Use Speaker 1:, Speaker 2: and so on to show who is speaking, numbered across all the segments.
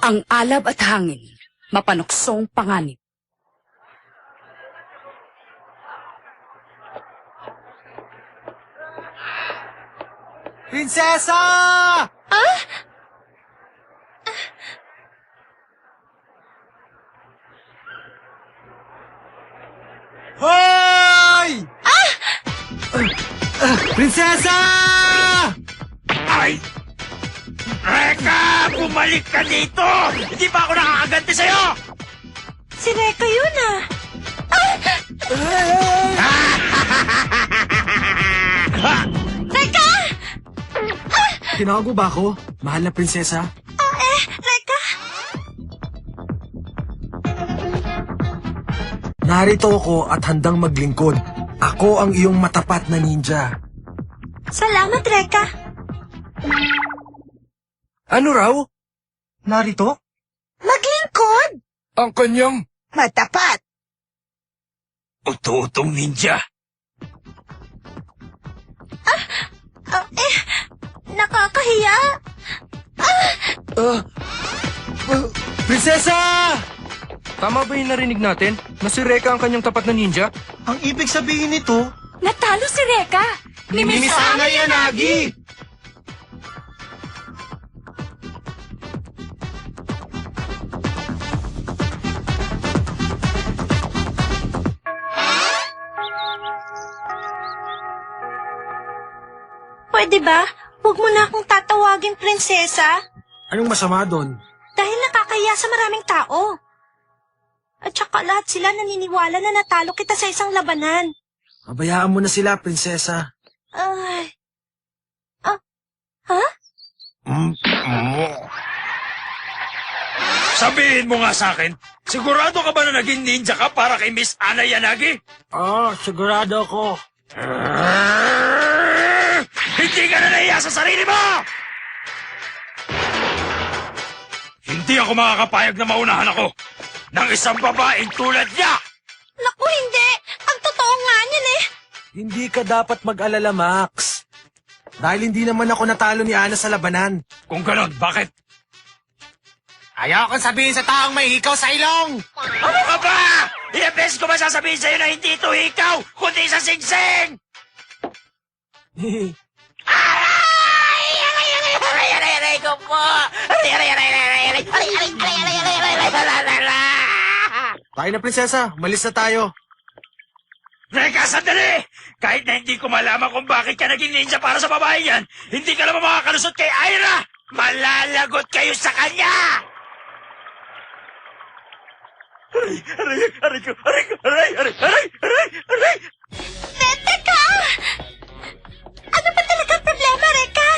Speaker 1: Ang alab at hangin, mapanuksong panganib.
Speaker 2: Prinsesa!
Speaker 3: Ah?
Speaker 2: Hoy! Prinsesa!
Speaker 4: Ay! Reka! Bumalik ka dito! Hindi pa ako nakakaganti sa'yo!
Speaker 3: Si Reka yun ah! Reka!
Speaker 2: Tinawag mo ba ako, mahal na prinsesa?
Speaker 3: Reka!
Speaker 2: Narito ako at handang maglingkod. Ako ang iyong matapat na ninja.
Speaker 3: Salamat, Reka!
Speaker 2: Ano raw? Narito?
Speaker 3: Maglingkod!
Speaker 2: Ang kanyang...
Speaker 3: Matapat!
Speaker 4: Uto-utong ninja!
Speaker 3: Nakakahiya!
Speaker 2: Prinsesa!
Speaker 5: Tama ba yung narinig natin? Na si Reka ang kanyang tapat na ninja?
Speaker 2: Ang ibig sabihin nito...
Speaker 1: Natalo si Reka!
Speaker 2: Mimisana Yanagi!
Speaker 3: Pwede ba? Huwag mo na akong tatawagin, prinsesa.
Speaker 2: Anong masama doon?
Speaker 3: Dahil nakakahiya sa maraming tao. At saka lahat sila naniniwala na natalo kita sa isang labanan.
Speaker 2: Pabayaan mo na sila, prinsesa.
Speaker 3: Ay... Ha?
Speaker 4: Sabihin mo nga sa akin, sigurado ka ba na naging ninja ka para kay Miss Ana Yanagi?
Speaker 2: Sigurado ako.
Speaker 4: Hindi ka na nahiya sa sarili mo! Hindi ako makakapayag na maunahan ako ng isang babaeng tulad niya!
Speaker 3: Naku, hindi! Ang totoo nga niyan eh!
Speaker 2: Hindi ka dapat mag-alala, Max. Dahil hindi naman ako natalo ni Ana sa labanan.
Speaker 4: Kung ganon, bakit?
Speaker 2: Ayaw kong sabihin sa taong may hikaw sa ilong!
Speaker 4: Ano ka ba? Ilang beses ko ba sasabihin sa'yo na hindi ito ikaw, kundi sa singsing? Aray ko po!
Speaker 2: Tayo na, prinsesa. Malis na tayo.
Speaker 4: Reka, sandali! Kahit na hindi ko malaman kung bakit ka naging ninja para sa babae yan, hindi ka naman makakalusot kay Ira! Malalagot kayo sa kanya! Aray ko!
Speaker 3: Teka! Ano ba talaga ang problema, Reka?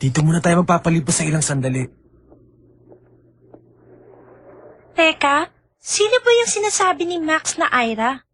Speaker 2: Dito muna tayo magpapalipas sa ilang sandali.
Speaker 3: Teka, sino ba yung sinasabi ni Max na Ira?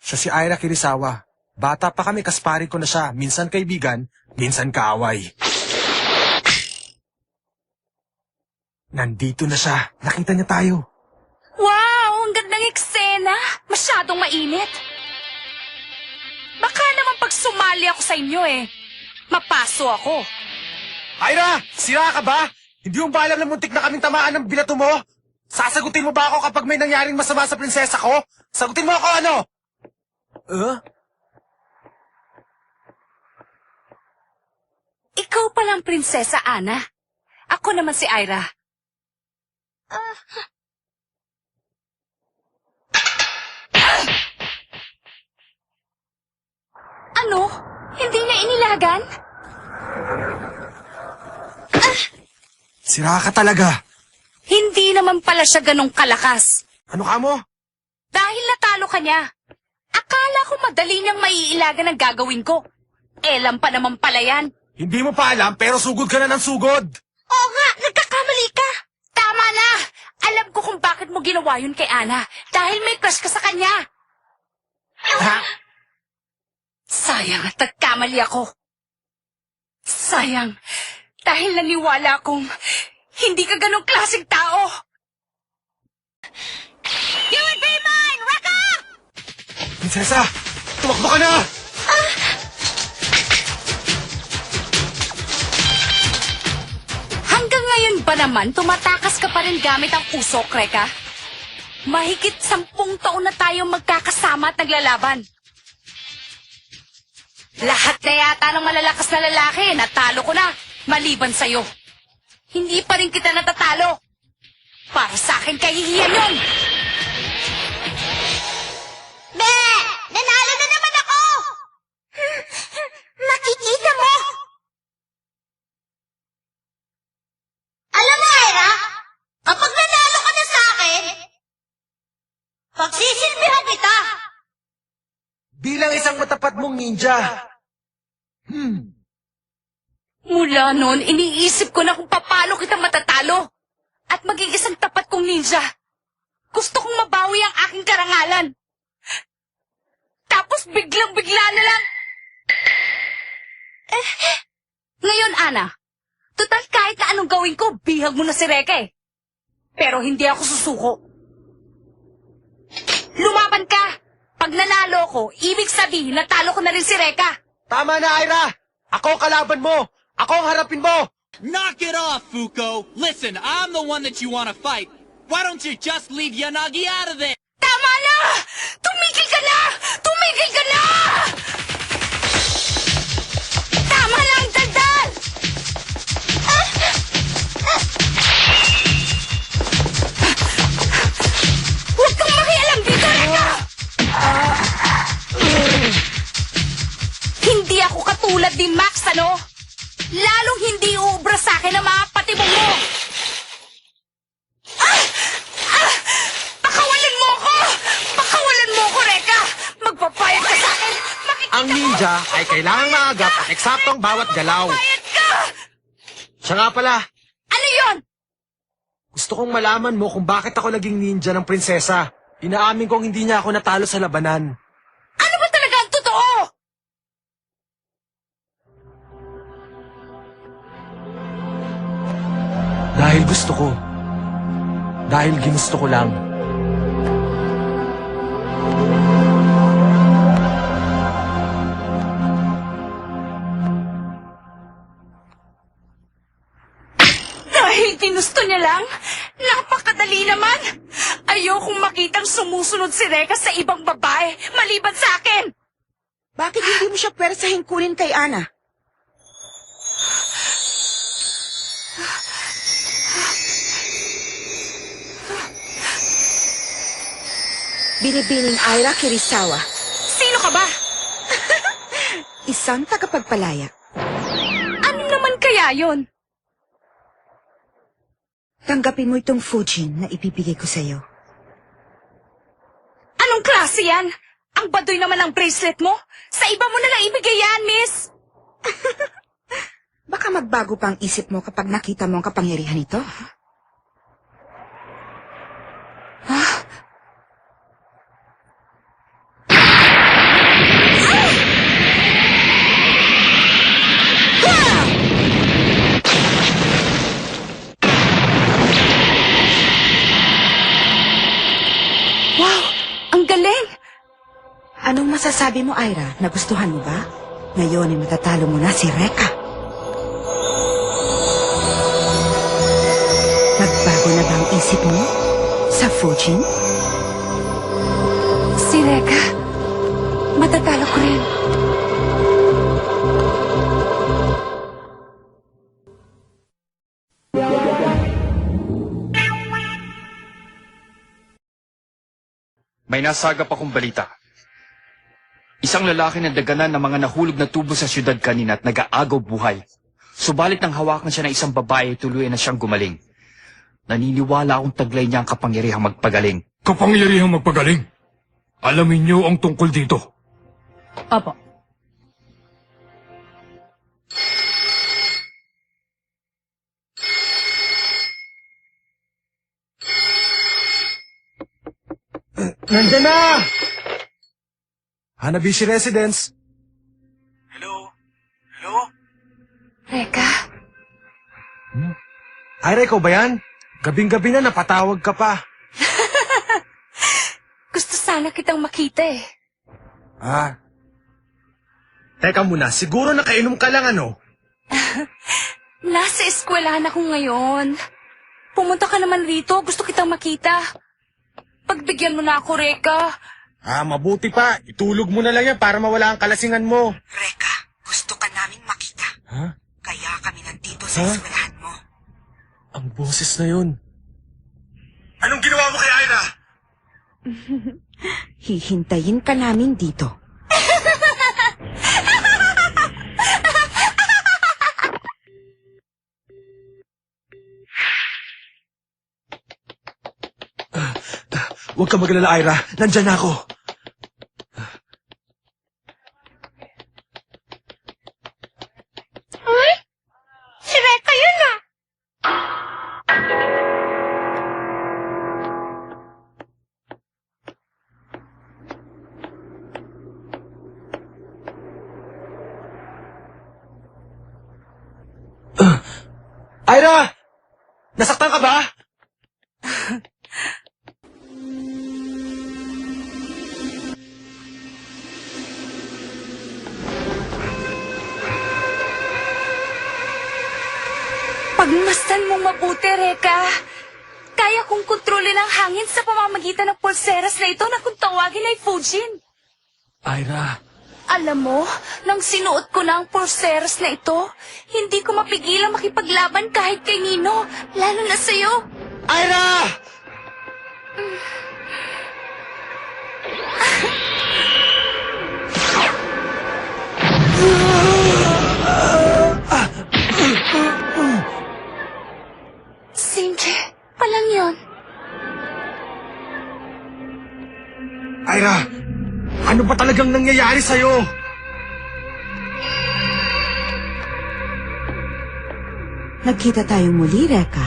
Speaker 2: Siya si Ira Kirisawa. Bata pa kami, kaspari ko na siya. Minsan kaibigan, minsan kaaway. Nandito na siya. Nakita niya tayo.
Speaker 1: Wow! Ang gandang eksena! Masyadong mainit. Baka naman pag sumali ako sa inyo mapaso ako.
Speaker 2: Ira! Sira ka ba? Hindi mo ba alam na muntik na kaming tamaan ng binato mo? Sasagutin mo ba ako kapag may nangyaring masama sa prinsesa ko? Sagutin mo ako ano?
Speaker 1: Ikaw palang prinsesa, Ana. Ako naman si Ira. Ano? Hindi niya inilagan?
Speaker 2: Sira ka talaga.
Speaker 1: Hindi naman pala siya ganong kalakas.
Speaker 2: Ano ka mo?
Speaker 1: Dahil natalo ka niya. Akala ko madali niyang maiilagan ang gagawin ko. Elam pa naman pala yan.
Speaker 2: Hindi mo pa alam pero sugod ka na ng sugod.
Speaker 3: Oo nga, nagkakamali ka.
Speaker 1: Tama na! Alam ko kung bakit mo ginawa yun kay Ana. Dahil may crush ka sa kanya.
Speaker 2: Ha?
Speaker 1: Sayang at nagkamali ako. Sayang. Dahil naniwala akong hindi ka ganong klaseng tao. You would be mine, Reka!
Speaker 2: Prinsesa! Tumakbo ka na!
Speaker 1: Hanggang ngayon ba naman tumatakas ka pa rin gamit ang usok, Reka? Mahigit 10 taon na tayong magkakasama at naglalaban. Lahat na yata ng malalakas na lalaki, natalo ko na, maliban sa'yo. Hindi pa rin kita natatalo. Para sa akin kahihiyan yun.
Speaker 3: Be! Nanalo na naman ako! Nakikita mo? Alam mo, Ira, kapag nanalo ka na sa akin, pagsisilbihan kita!
Speaker 2: Bilang isang matapat mong ninja.
Speaker 1: Mula noon, iniisip ko na kung paano kita matatalo. At maging isang tapat kong ninja. Gusto kong mabawi ang aking karangalan. Tapos biglang-bigla na lang. Ngayon, Ana, total kahit na anong gawin ko, bihag mo na si Reka eh. Pero hindi ako susuko. Lumaban ka! Pag nanalo ko, ibig sabihin natalo ko na rin si Reka.
Speaker 2: Tama na, Ira! Ako ang kalaban mo! Ako ang harapin mo!
Speaker 6: Knock it off, Fuko! Listen, I'm the one that you want to fight. Why don't you just leave Yanagi out of there?
Speaker 1: Tama na! Tumigil ka na! Tumigil ka na! Tama na ang daldal! Huwag kang makialam dito, Reka! Hindi ako katulad ni Max, ano? Lalong hindi uubra sa akin ang mga patibong mo! Pakawalan mo ako! Pakawalan mo ako, Reka! Magpapayag ka sa akin!
Speaker 2: Ang ninja ay kailangang maagap at eksaktong bawat galaw.
Speaker 1: Magpapayag ka!
Speaker 2: Siya nga pala,
Speaker 1: Ano yon?
Speaker 2: gusto kong malaman mo kung bakit ako naging ninja ng prinsesa. Inaamin kong hindi niya ako natalo sa labanan.
Speaker 1: Ano ba talaga ang totoo?
Speaker 2: Dahil gusto ko. Dahil ginusto ko lang.
Speaker 1: Dahil ginusto niya lang? Napakadali naman! Ayokong makitang sumusunod si Reka sa ibang babae maliban sa akin!
Speaker 7: Bakit hindi mo siya pwersahin kunin kay Ana? Binibining Ira Kirisawa,
Speaker 1: Sino ka ba?
Speaker 7: isang tagapagpalaya.
Speaker 1: Ano naman kaya yon?
Speaker 7: Tanggapin mo itong Fujin na ibibigay ko sa'yo.
Speaker 1: Anong klase yan? Ang baduy naman ang bracelet mo? Sa iba mo na lang ibigay yan, miss!
Speaker 7: Baka magbago pa ang isip mo kapag nakita mo ang kapangyarihan nito.
Speaker 1: Wow! Ang galing!
Speaker 7: Anong masasabi mo, Ira? Nagustuhan mo ba? Ngayon ay matatalo mo na si Reka. Nagbago na ba ang isip mo sa Fujin?
Speaker 1: Si Reka, matatalo ko rin.
Speaker 8: May nasagap akong balita. Isang lalaki na daganan ng mga nahulog na tubo sa syudad kanina at nag-aagaw buhay. Subalit nang hawakan siya ng isang babae, tuluyan na siyang gumaling. Naniniwala akong taglay niya ang kapangyarihang magpagaling.
Speaker 5: Kapangyarihang magpagaling. Alamin niyo ang tungkol dito.
Speaker 1: Opo.
Speaker 2: Nandiyan na! Hanabishi Residence.
Speaker 4: Hello? Hello?
Speaker 1: Reka,
Speaker 2: Ira, ikaw ba yan? Gabing-gabi na napatawag ka pa.
Speaker 1: gusto sana kitang makita eh.
Speaker 2: Ah. Teka muna, siguro nakainom ka lang ano?
Speaker 1: Nasa eskwelahan ako ngayon. Pumunta ka naman rito. Gusto kitang makita. Pagbigyan mo na ako, Reka.
Speaker 2: Ah, mabuti pa. Itulog mo na lang yan para mawala ang kalasingan mo.
Speaker 7: Reka, gusto ka naming makita.
Speaker 2: Ha?
Speaker 7: Kaya kami nandito sa
Speaker 2: Huh?
Speaker 7: eskwelahan mo.
Speaker 2: Ang boses na yun. Anong ginawa mo kay Ira?
Speaker 7: Hihintayin ka namin dito.
Speaker 2: Huwag ka magalala, Ira. Nandyan na ako.
Speaker 3: Si Reka yun ah!
Speaker 2: Ira! Nasaktan ka ba?
Speaker 1: Pagmasdan mong mabuti, Reka. Kaya kong kontrolin ang hangin sa pamamagitan ng pulseras na ito na kung tawagin ay Fujin.
Speaker 2: Ira,
Speaker 1: Alam mo, nang sinuot ko na ang pulseras na ito, hindi ko mapigilang makipaglaban kahit kay Nino, lalo na sa'yo.
Speaker 2: Ira!
Speaker 1: Sinji, palang yun.
Speaker 2: Ira, ano ba talagang nangyayari sa'yo?
Speaker 7: Nagkita tayong muli, Reka.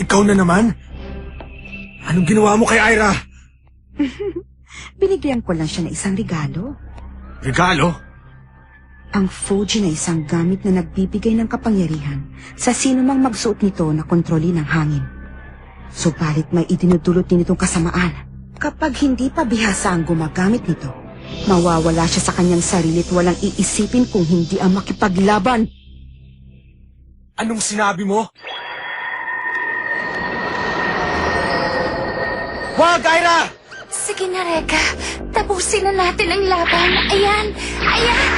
Speaker 2: Ikaw na naman? Anong ginawa mo kay Ira?
Speaker 7: Binigyan ko lang siya ng isang regalo.
Speaker 2: Regalo?
Speaker 7: Ang Fuji na isang gamit na nagbibigay ng kapangyarihan sa sino mang magsuot nito na kontrolin ng hangin. Subalit may idinudulot din itong kasamaan. Kapag hindi pa bihasa ang gumagamit nito, mawawala siya sa kanyang sarili at walang iisipin kung hindi ang makipaglaban.
Speaker 2: Anong sinabi mo? Wag, Ira!
Speaker 1: Sige na, Reka. Tapusin na natin ang laban. Ayan! Ayan!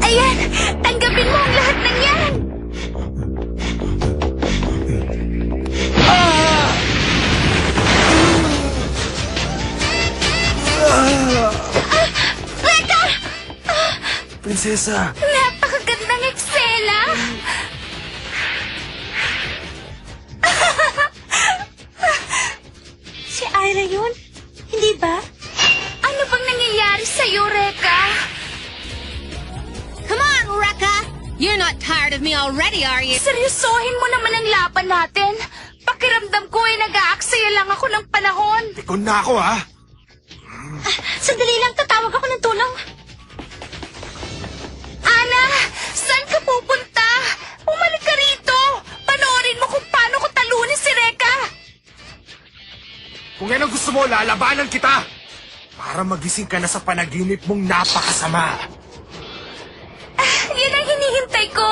Speaker 1: Ayan! Tanggapin mo ang lahat ng yan! Reka!
Speaker 2: Prinsesa!
Speaker 1: Napakagandang eksena!
Speaker 3: Si Ira yun? Hindi ba?
Speaker 1: Ano bang nangyayari sa'yo, Reka?
Speaker 9: Come on, Rekka! You're not tired of me already, are you?
Speaker 1: Seryosohin mo naman ang laban natin. Pakiramdam ko ay nag-aaksaya lang ako ng panahon.
Speaker 2: Tikon na ako, ha?
Speaker 3: Sandali lang, tatawag ako ng tulong.
Speaker 1: Ana, saan ka pupunta? Bumalik ka rito. Panoorin mo kung paano ko talunin si Reka.
Speaker 2: Kung yan ang gusto mo, lalabanan kita! Para magising ka na sa panaginip mong napakasama.
Speaker 1: Yan ang hinihintay ko.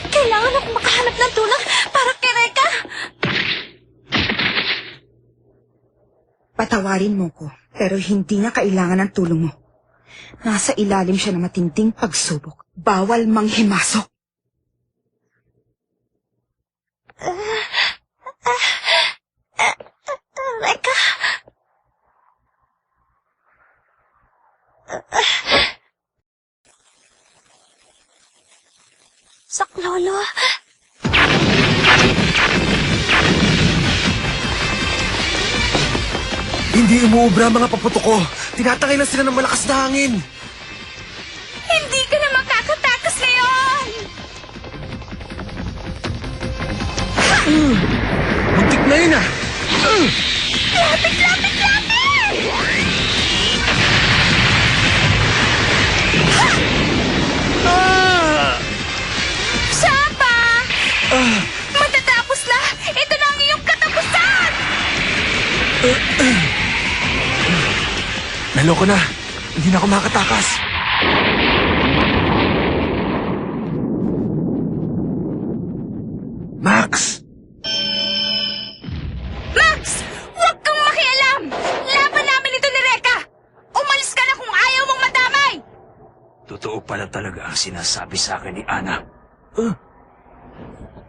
Speaker 3: Kailangan akong makahanap ng tulong para kay Reka.
Speaker 7: Patawarin mo ko, pero hindi na kailangan ng tulong mo. Nasa ilalim siya ng matinding pagsubok. Bawal manghimasok.
Speaker 3: Reka. Saklolo.
Speaker 2: Hindi umuubra ang mga paputok ko. Tinatangay na sila ng malakas na hangin.
Speaker 1: Hindi ka na makakatakas ngayon.
Speaker 2: Muntik na yun, ah!
Speaker 1: Lapit, lapit, lapit! Siya pa! Matatapos na! Ito na ang iyong katapusan!
Speaker 2: Naloko na. Hindi na ako makatakas. Max!
Speaker 1: Max! Huwag kang makialam! Laban namin ito ni Reka! Umalis ka na kung ayaw mong madamay!
Speaker 4: Totoo pala talaga ang sinasabi sa akin ni Ana.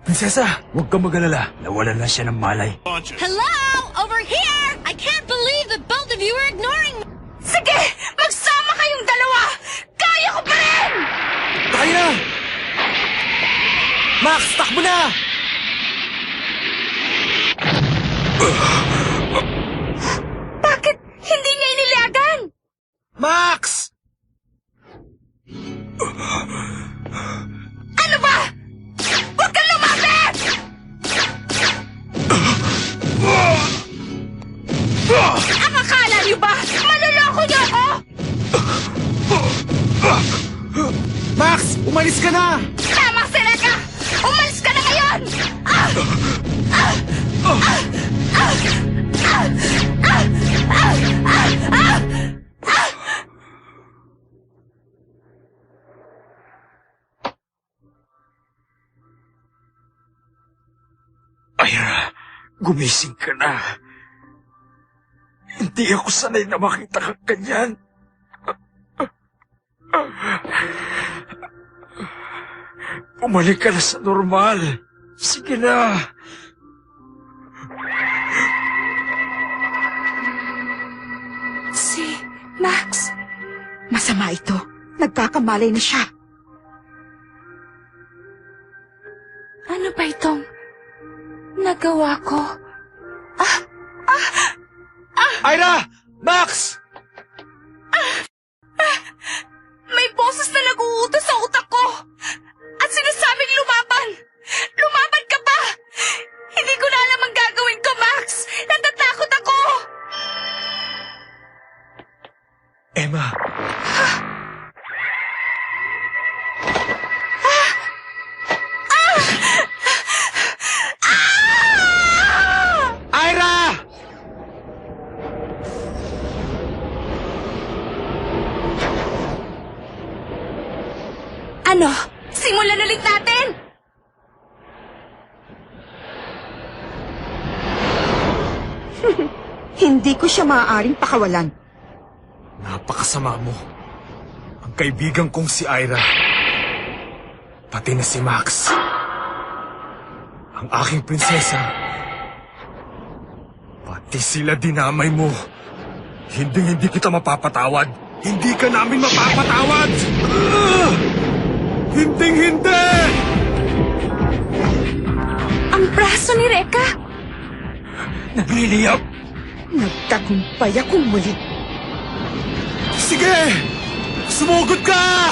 Speaker 2: Prinsesa, huwag kang mag-alala.
Speaker 4: Nawalan na siya ng malay.
Speaker 9: Hello? Over here! I can't believe that both of you are ignoring me!
Speaker 1: Sige! Magsama kayong dalawa! Kaya ko pa rin!
Speaker 2: Tayo na! Max, takbo na!
Speaker 1: Bakit hindi niya inilagan?
Speaker 2: Max!
Speaker 1: Ano ba? Huwag kang lumapit! Ang akala niyo ba? Maluloko niyo ako?
Speaker 2: Max, umalis ka na!
Speaker 1: Tama si Reka! Umalis ka na ngayon!
Speaker 4: Ira, gumising ka na. Hindi ako sanay na makita kang ganyan. Bumalik ka na sa normal. Sige na.
Speaker 7: Si Max. Masama ito. Nagkakamalay na siya.
Speaker 1: Ano ba itong nagawa ko?
Speaker 2: Ira! Max!
Speaker 1: May boses na nag-uutos sa utak ko! At sinasabing lumaban! Lumaban ka ba? Hindi ko na alam ang gagawin ko, Max! Natatakot ako!
Speaker 2: Emma. Ira!
Speaker 1: Ano? Simulan ulit natin!
Speaker 7: Hindi ko siya maaaring pakawalan.
Speaker 2: Napakasama mo. Ang kaibigan kong si Ira. Pati na si Max. Ang aking prinsesa. Pati sila dinamay mo. Hindi kita mapapatawad. Hindi ka namin mapapatawad! Hindi!
Speaker 1: Ang braso ni Reka!
Speaker 4: Nagliliyap.
Speaker 7: Nagtagumpay akong muli.
Speaker 2: Sige! Sumugod ka!